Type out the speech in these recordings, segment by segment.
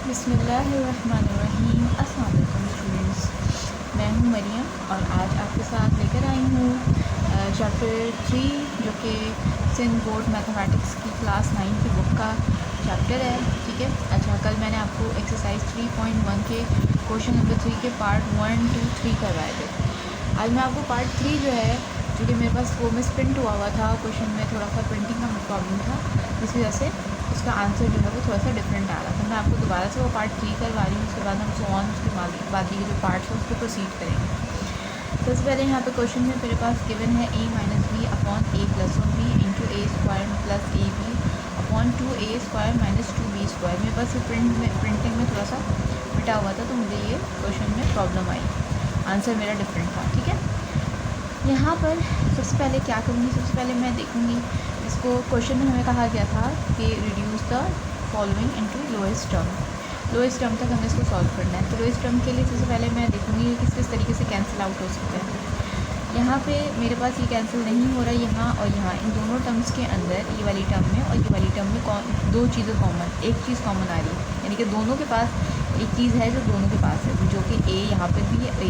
बिस्मिल्लाहिर्रहमानिर्रहीम। अस्सलाम वालेकुम स्टूडेंट्स, मैं हूँ मरियम और आज आपके साथ लेकर आई हूँ चैप्टर 3 जो कि सिंध बोर्ड मैथमेटिक्स की क्लास 9 की बुक का चैप्टर है। ठीक है। अच्छा, कल मैंने आपको एक्सरसाइज 3.1 के क्वेश्चन नंबर 3 के पार्ट 1, 2, 3 करवाए थे। आज मैं आपको पार्ट 3 जो है, जो कि मेरे पास वो मिस प्रिंट हुआ था क्वेश्चन में, थोड़ा सा प्रिंटिंग का प्रॉब्लम था, इस वजह से उसका आंसर जो है वो थोड़ा सा डिफरेंट आ रहा था। मैं आपको दोबारा से वो पार्ट 3 करवा रही हूँ। उसके बाद हम सो ऑन उसके बाकी के जो पार्ट्स हैं उस पर प्रोसीड करेंगे। सबसे पहले यहाँ पे क्वेश्चन में मेरे पास गिवन है a minus b upon a plus of b into a square plus a b upon 2a square minus 2b square. मेरे पास प्रिंटिंग में थोड़ा सा मिटा हुआ था, तो मुझे ये क्वेश्चन में प्रॉब्लम आई, आंसर मेरा डिफरेंट था। ठीक है। यहाँ पर सबसे पहले क्या करूँगी, सबसे पहले मैं देखूँगी इसको। क्वेश्चन में हमें कहा गया था कि reduce the following into lowest term तक हमें इसको सॉल्व करना है। तो लोएस्ट टर्म के लिए सबसे पहले मैं देखूँगी किस तरीके से कैंसिल आउट हो सकता है। यहाँ पे मेरे पास ये कैंसिल नहीं हो रहा है, यहाँ और यहाँ इन दोनों टर्म्स के अंदर, ये वाली टर्म में और ये वाली टर्म में दो चीज़ें कॉमन, एक चीज़ कॉमन आ रही है, यानी कि दोनों के पास एक चीज़ है जो दोनों के पास है, जो कि ए यहाँ पर भी है, ए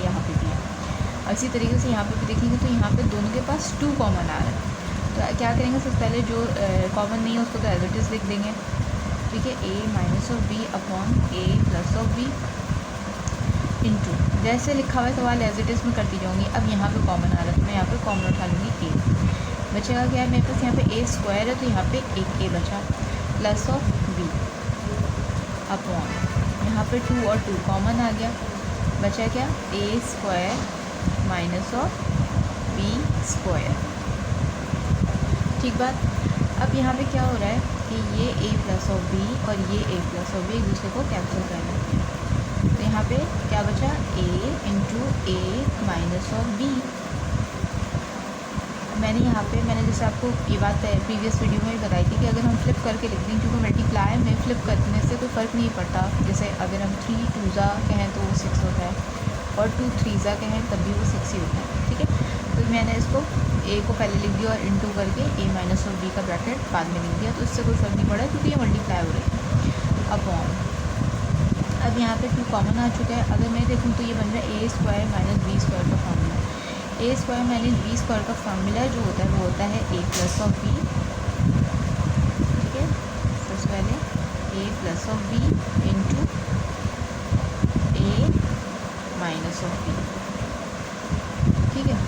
यहाँ पर भी है। और इसी तरीके से यहाँ पे भी देखेंगे तो यहाँ पे दोनों के पास 2 कॉमन आ रहा है। तो क्या करेंगे, सबसे पहले जो कॉमन नहीं है उसको तो एज इट इज़ लिख देंगे। ठीक है। a minus of b upon a plus of b into, जैसे लिखा हुआ है सवाल एज इट इज़ में करती जाऊँगी। अब यहाँ पे कॉमन आ रहा है तो मैं यहाँ पे कॉमन उठा लूँगी a। बचेगा क्या है मेरे पास, यहाँ पे a स्क्वायर है तो यहाँ पे एक a बचा, प्लस ऑफ b अपॉन, यहाँ पे 2 और 2 कॉमन आ गया, बचा क्या a square minus of b square. ठीक बात। अब यहाँ पे क्या हो रहा है कि ये a प्लस ऑफ बी और ये a प्लस ऑफ बी एक दूसरे को कैंसिल कर रहे हैं। तो यहाँ पे क्या बचा, a into a minus of b. मैंने जैसे आपको ये बात प्रीवियस वीडियो में बताई थी कि अगर हम फ्लिप करके लिखते हैं, क्योंकि मल्टीप्लाई में फ्लिप करने से कोई फ़र्क नहीं पड़ता। जैसे अगर हम 3 2 कहें तो वो 6 होता है और 2 3 कहें तब भी वो 6 ही होता है। ठीक है। तो मैंने इसको a को पहले लिख दिया और इंटू करके a माइनस ऑफ b का ब्रैकेट बाद में लिख दिया, तो इससे कोई फ़र्क नहीं पड़ा क्योंकि ये मल्टीप्लाई हो रही है। अपॉन, अब यहाँ पे 2 कॉमन आ चुका है। अगर मैं देखूँ तो ये बन रहा है a square minus B square का formula. a square minus B square का फार्मूला जो होता है वो होता है a प्लस ऑफ b। ठीक है। सबसे पहले a plus of b into a minus of b। ठीक है।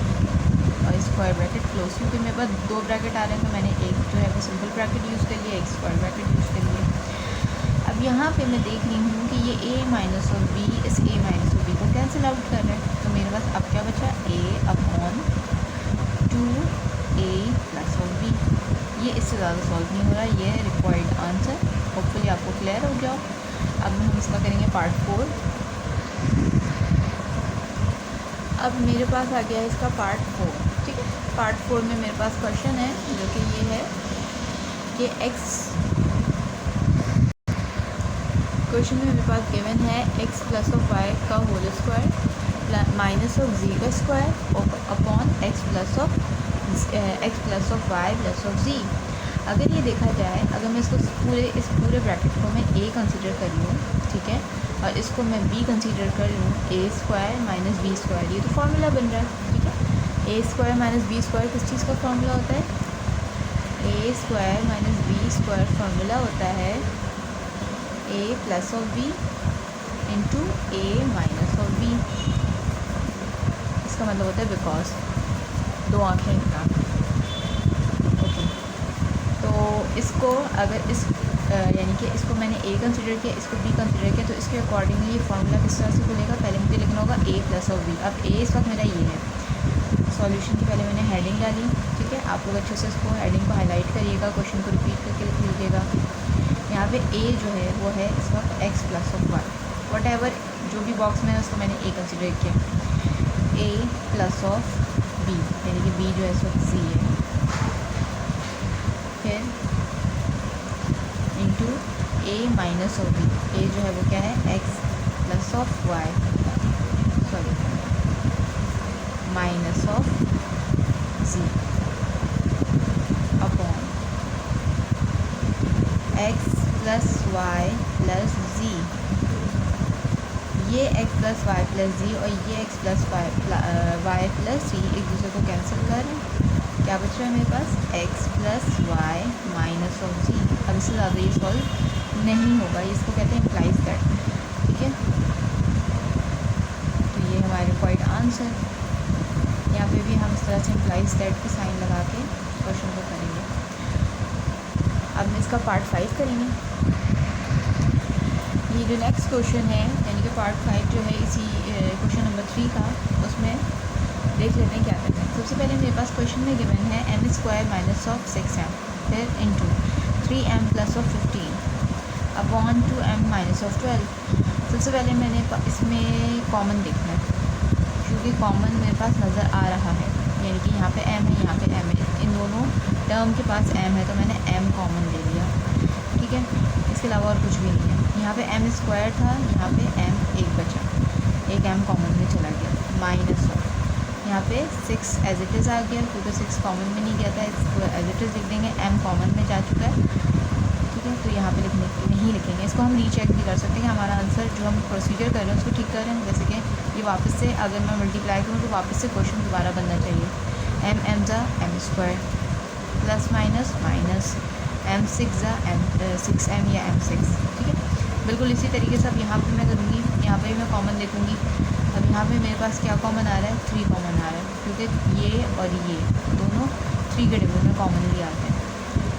और स्क्वायर ब्रैकेट क्लोज, क्योंकि मेरे पास 2 ब्रैकेट आ रहे हैं तो मैंने एक जो है वो सिंपल ब्रैकेट यूज़ कर लिया, एक स्क्वायर ब्रैकेट यूज़ कर लिया। अब यहाँ पे मैं देख रही हूँ कि ये a माइनस ऑफ b इस a माइनस ऑफ b को कैंसिल आउट कर रहा है, तो मेरे पास अब क्या बचा, a upon 2a plus of b। ये इससे ज़्यादा सॉल्व नहीं हो रहा, ये है रिक्वायर्ड आंसर। होपफुली आपको क्लियर हो गया। अब हम इसका करेंगे पार्ट 4। अब मेरे पास आ गया है इसका पार्ट 4। ठीक है। पार्ट 4 में मेरे पास क्वेश्चन है जो कि ये है कि क्वेश्चन में मेरे पास गिवन है x प्लस ऑफ वाई का whole square minus of z का square upon x plus of y plus of z। अगर ये देखा जाए, अगर मैं इसको इस पूरे ब्रैकेट को मैं a कंसिडर कर लूँ, ठीक है, और इसको मैं b कंसिडर कर लूँ, a square minus B square, ये तो फार्मूला बन रहा है। ठीक है। a square minus B square किस चीज़ का फार्मूला होता है, a square minus B square formula होता है a plus of b into a minus of b। इसका मतलब होता है बिकॉज, दो आंखें का। ओके। तो इसको अगर इस यानी कि इसको मैंने a कंसिडर किया, इसको b कंसिडर किया, तो इसके अकॉर्डिंगली ये फार्मूला किस तरह से खुलेगा, पहले मुझे लिखना होगा a प्लस ऑफ b। अब a इस वक्त मेरा ये है। सॉल्यूशन की पहले मैंने हेडिंग डाली। ठीक है। आप लोग अच्छे से इसको हेडिंग को हाईलाइट करिएगा, क्वेश्चन को रिपीट करके लिख लीजिएगा। यहाँ पे a जो है वो है इस वक्त x plus of y, whatever जो भी बॉक्स में है उसको मैंने a कंसिडर किया, a प्लस ऑफ b, यानी कि b जो है इस वक्त c है, फिर into a minus of b। a जो है वो क्या है, x plus of Y, sorry minus of z upon x plus Y plus Z, ये x plus Y plus Z और ये x plus Y plus C एक दूसरे को कैंसिल कर रहे हैं। क्या बच रहा है मेरे पास? x plus Y minus of Z. अब इससे ज़्यादा ये सॉल्व नहीं होगा, इसको कहते हैं इम्प्लाइज दैट। ठीक है, तो ये हमारे रिक्वायर्ड आंसर। यहाँ पे भी हम इस तरह से इम्प्लाइज दैट की साइन लगा के क्वेश्चन को करेंगे। अब हम इसका पार्ट 5 करेंगे। ये जो नेक्स्ट क्वेश्चन है यानी कि पार्ट 5 जो है इसी क्वेश्चन नंबर 3 का, उसमें देख लेते हैं क्या करते हैं। सबसे पहले मेरे पास क्वेश्चन में गिवन है m square minus of 6m फिर into 3m plus of 15 upon 2m minus of 12। सबसे पहले मैंने इसमें कॉमन देखना है, क्योंकि कॉमन मेरे पास नज़र आ रहा है, यानी कि यहाँ पे m है, यहाँ पे m है, इन दोनों टर्म के पास m है, तो मैंने m कॉमन ले लिया। ठीक है, इसके अलावा और कुछ भी नहीं है। यहाँ पे m स्क्वायर था, यहाँ पे m एक बचा, एक m कॉमन में चला गया, माइनस ऑफ यहाँ पे 6 एज इट इज़ आ गया, क्योंकि 6 कॉमन में नहीं गया था, इसको एज इट इज़ लिख देंगे, m कॉमन में जा चुका है। ठीक है, तो यहाँ पे नहीं लिखेंगे, इसको हम रीचेक भी कर सकते हैं कि हमारा आंसर जो हम प्रोसीजर कर रहे हैं उसको ठीक कर रहे हैं। जैसे कि ये वापस से अगर मैं मल्टीप्लाई करूँ तो वापस से क्वेश्चन दोबारा बनना चाहिए। m ज़ा m square plus minus minus m 6 ज़ा m या m6। ठीक है, बिल्कुल इसी तरीके से अब यहाँ पे मैं करूँगी, यहाँ पे भी मैं कॉमन देखूँगी। अब यहाँ पे मेरे पास क्या कॉमन आ रहा है? 3 कॉमन आ रहा है, क्योंकि ये और ये दोनों 3 के डिब्बे में कॉमनली आते हैं।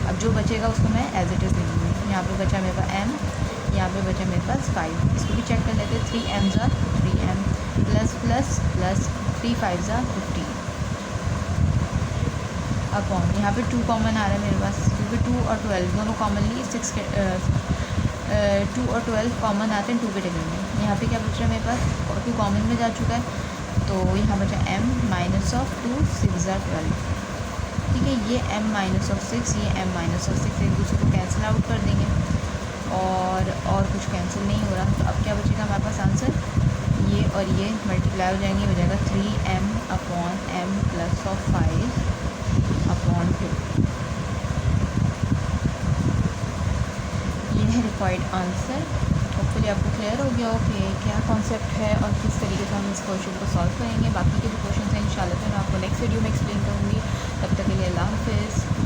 अब जो बचेगा उसको मैं एज इट इज़ लिखूँगी। यहाँ पे बचा मेरे पास m, यहाँ पे बचा मेरे पास 5। इसको भी चेक कर लेते हैं। 3m ज़ा 3m प्लस प्लस प्लस 3 5 ज़ा 15 अपॉन यहाँ पे 2 कॉमन आ रहा है मेरे पास, क्योंकि 2 और 12 दोनों कॉमनली 6 के 2 और 12 कॉमन आते हैं 2 के टेबल में। यहाँ पे क्या बच रहा है मेरे पास? 2 कॉमन में जा चुका है, तो यहाँ बचा m माइनस ऑफ 2 6 ज़ा 12। ठीक है, ये m माइनस ऑफ 6, ये m माइनस ऑफ 6 एक दूसरे को कैंसिल आउट कर देंगे, और कुछ कैंसिल नहीं हो रहा। तो अब क्या बचेगा हमारे पास आंसर? ये और ये मल्टीप्लाई हो जाएंगे, हो जाएगा 3m upon m plus of 5 upon 2। ये है रिक्वायर्ड आंसर। होपफुली आपको क्लियर हो गया हो कि क्या कॉन्सेप्ट है और किस तरीके से हम इस क्वेश्चन को सॉल्व करेंगे। बाकी के जो क्वेश्चन हैं इंशाल्लाह मैं आपको नेक्स्ट वीडियो में एक्सप्लेन करूँगी। तब तक के लिए अल्लाह हाफ़िज़।